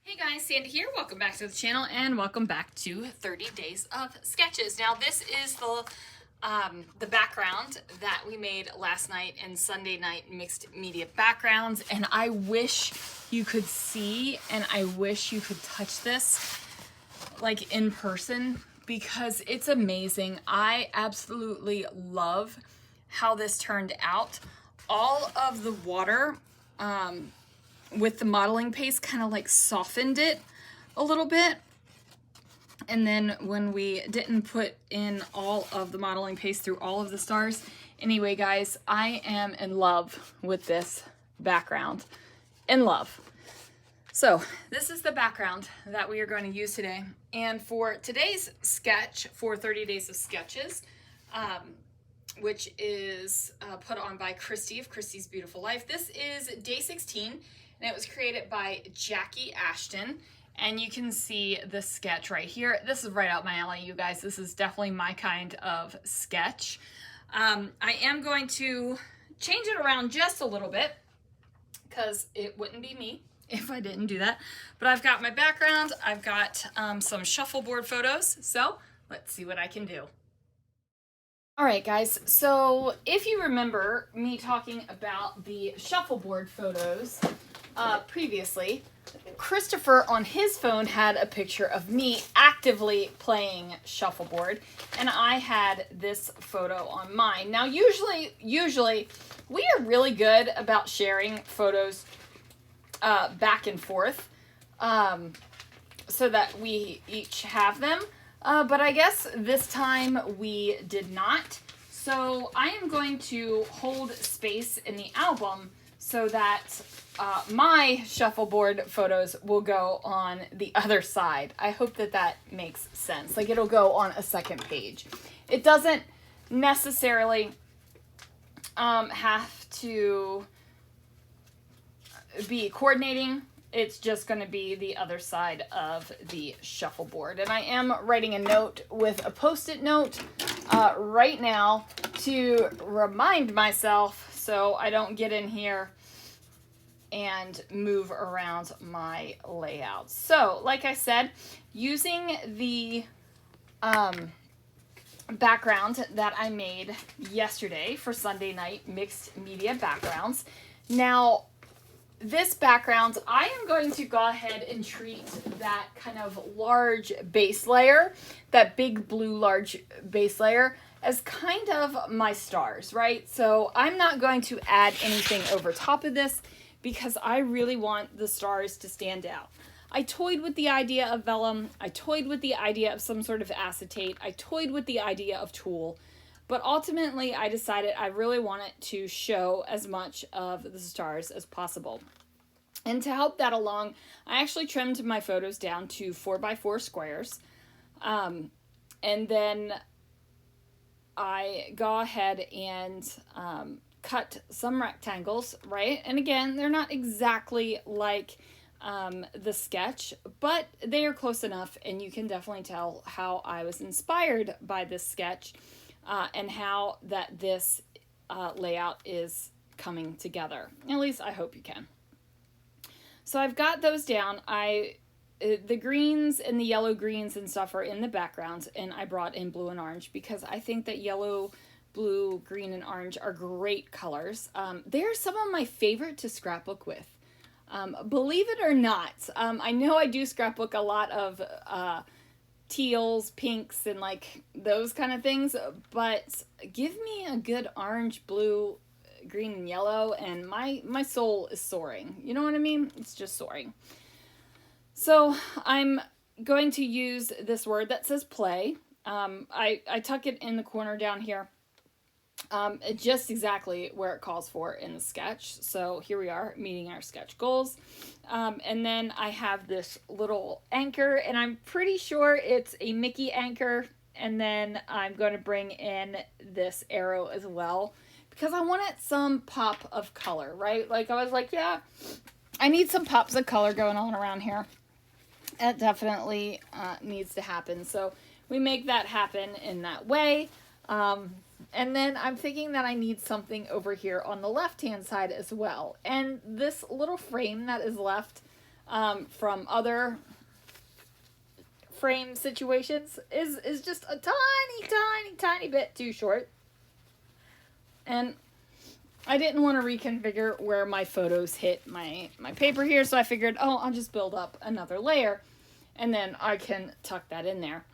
Hey guys, Sandy here. Welcome back to the channel and welcome back to 30 Days of Sketches. Now this is the background that we made last night and Sunday night mixed media backgrounds, and I wish you could see and I wish you could touch this like in person because it's amazing. I absolutely love how this turned out. All of the water with the modeling paste kind of like softened it a little bit. And then when we didn't put in all of the modeling paste through all of the stars. Anyway, guys, I am in love with this background. In love. So this is the background that we are going to use today. And for today's sketch, for 30 Days of Sketches, which is put on by Christy of Christy's Beautiful Life. This is day 16, and it was created by Jackie Ashton. And you can see the sketch right here. This is right out my alley, you guys. This is definitely my kind of sketch. I am going to change it around just a little bit because it wouldn't be me if I didn't do that. But I've got my background. I've got some shuffleboard photos. So let's see what I can do. All right, guys, so if you remember me talking about the shuffleboard photos previously, Christopher on his phone had a picture of me actively playing shuffleboard, and I had this photo on mine. Now, usually we are really good about sharing photos back and forth so that we each have them. But I guess this time we did not. So I am going to hold space in the album so that my shuffleboard photos will go on the other side. I hope that that makes sense. Like it'll go on a second page. It doesn't necessarily have to be coordinating. It's just going to be the other side of the shuffleboard. And I am writing a note with a Post-it note right now to remind myself so I don't get in here and move around my layout. So, like I said, using the background that I made yesterday for Sunday night mixed media backgrounds. Now, this background, I am going to go ahead and treat that kind of large base layer, that big blue large base layer, as kind of my stars, right? So I'm not going to add anything over top of this because I really want the stars to stand out. I toyed with the idea of vellum. I toyed with the idea of some sort of acetate. I toyed with the idea of tulle. But ultimately, I decided I really wanted to show as much of the stars as possible. And to help that along, I actually trimmed my photos down to 4x4 squares. And then I go ahead and cut some rectangles, right? And again, they're not exactly like the sketch, but they are close enough, and you can definitely tell how I was inspired by this sketch. And how that this layout is coming together. At least I hope you can. So I've got those down. The greens and the yellow greens and stuff are in the background, and I brought in blue and orange because I think that yellow, blue, green, and orange are great colors. They're some of my favorite to scrapbook with. Believe it or not, I know I do scrapbook a lot of teals, pinks, and like those kind of things, but give me a good orange, blue, green, and yellow, and my soul is soaring. You know what I mean? It's just soaring. So I'm going to use this word that says play. I tuck it in the corner down here, just exactly where it calls for in the sketch. So here we are, meeting our sketch goals. And then I have this little anchor, and I'm pretty sure it's a Mickey anchor. And then I'm going to bring in this arrow as well because I wanted some pop of color, right? Like I was like, yeah, I need some pops of color going on around here. It definitely needs to happen. So we make that happen in that way. And then I'm thinking that I need something over here on the left-hand side as well. And this little frame that is left from other frame situations is just a tiny bit too short. And I didn't want to reconfigure where my photos hit my paper here, so I figured, oh, I'll just build up another layer and then I can tuck that in there.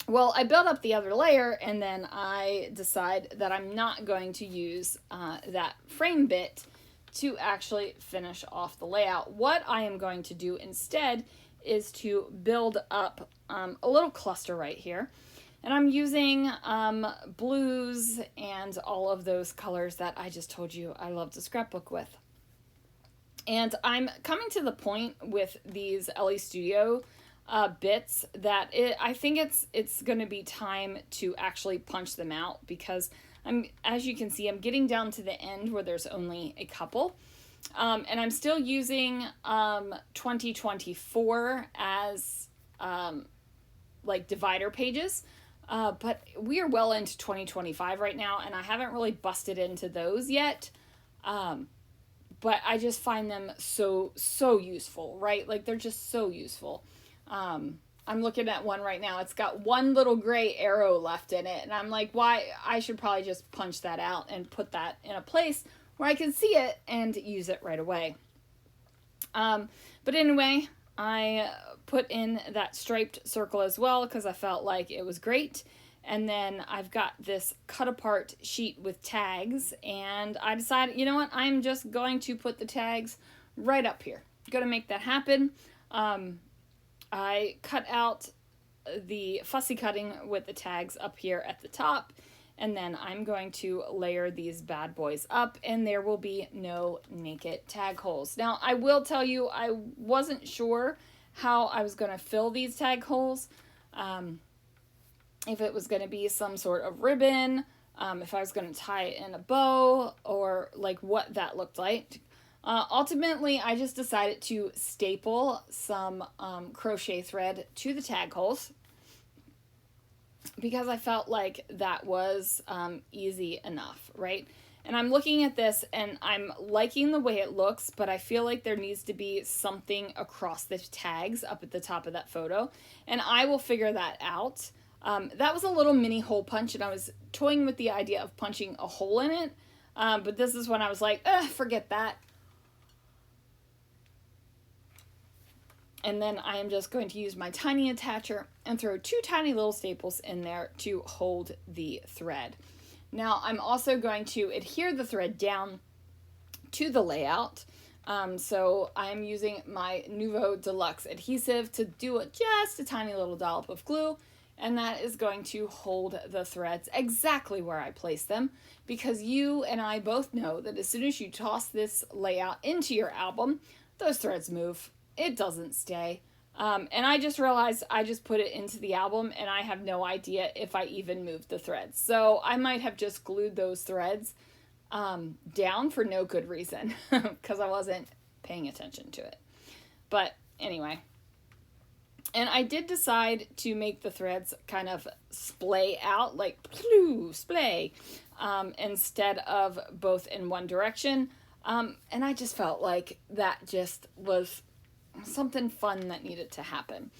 Well, I built up the other layer and then I decide that I'm not going to use that frame bit to actually finish off the layout. What I am going to do instead is to build up a little cluster right here. And I'm using blues and all of those colors that I just told you I love to scrapbook with. And I'm coming to the point with these LE Studio bits that I think it's going to be time to actually punch them out, because as you can see, I'm getting down to the end where there's only a couple. And I'm still using 2024 as like divider pages. But we are well into 2025 right now, and I haven't really busted into those yet. But I just find them so useful, right? Like, they're just so useful. I'm looking at one right now. It's got one little gray arrow left in it, and I'm like, why? I should probably just punch that out and put that in a place where I can see it and use it right away. But anyway, I put in that striped circle as well because I felt like it was great. And then I've got this cut apart sheet with tags, and I decided, you know what, I'm just going to put the tags right up here. Going to make that happen. I cut out the fussy cutting with the tags up here at the top, and then I'm going to layer these bad boys up, and there will be no naked tag holes. Now, I will tell you, I wasn't sure how I was going to fill these tag holes. If it was going to be some sort of ribbon, if I was going to tie it in a bow, or like what that looked like. Ultimately, I just decided to staple some crochet thread to the tag holes, because I felt like that was easy enough, right? And I'm looking at this and I'm liking the way it looks, but I feel like there needs to be something across the tags up at the top of that photo, and I will figure that out. That was a little mini hole punch, and I was toying with the idea of punching a hole in it, but this is when I was like, forget that. And then I am just going to use my tiny attacher and throw two tiny little staples in there to hold the thread. Now I'm also going to adhere the thread down to the layout. So I'm using my Nouveau Deluxe adhesive to do just a tiny little dollop of glue, and that is going to hold the threads exactly where I place them, because you and I both know that as soon as you toss this layout into your album, those threads move. It doesn't stay. And I just realized I just put it into the album and I have no idea if I even moved the threads. So I might have just glued those threads down for no good reason because I wasn't paying attention to it. But anyway, and I did decide to make the threads kind of splay out, like splay, instead of both in one direction. And I just felt like that just was something fun that needed to happen.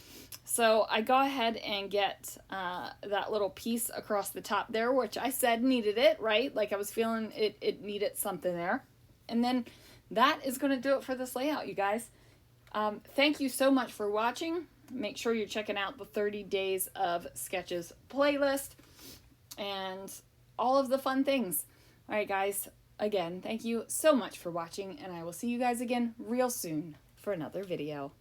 So I go ahead and get that little piece across the top there, which I said needed it, right? Like I was feeling it needed something there. And then that is going to do it for this layout, you guys. Thank you so much for watching. Make sure you're checking out the 30 Days of Sketches playlist and all of the fun things. All right, guys. Again, thank you so much for watching, and I will see you guys again real soon for another video.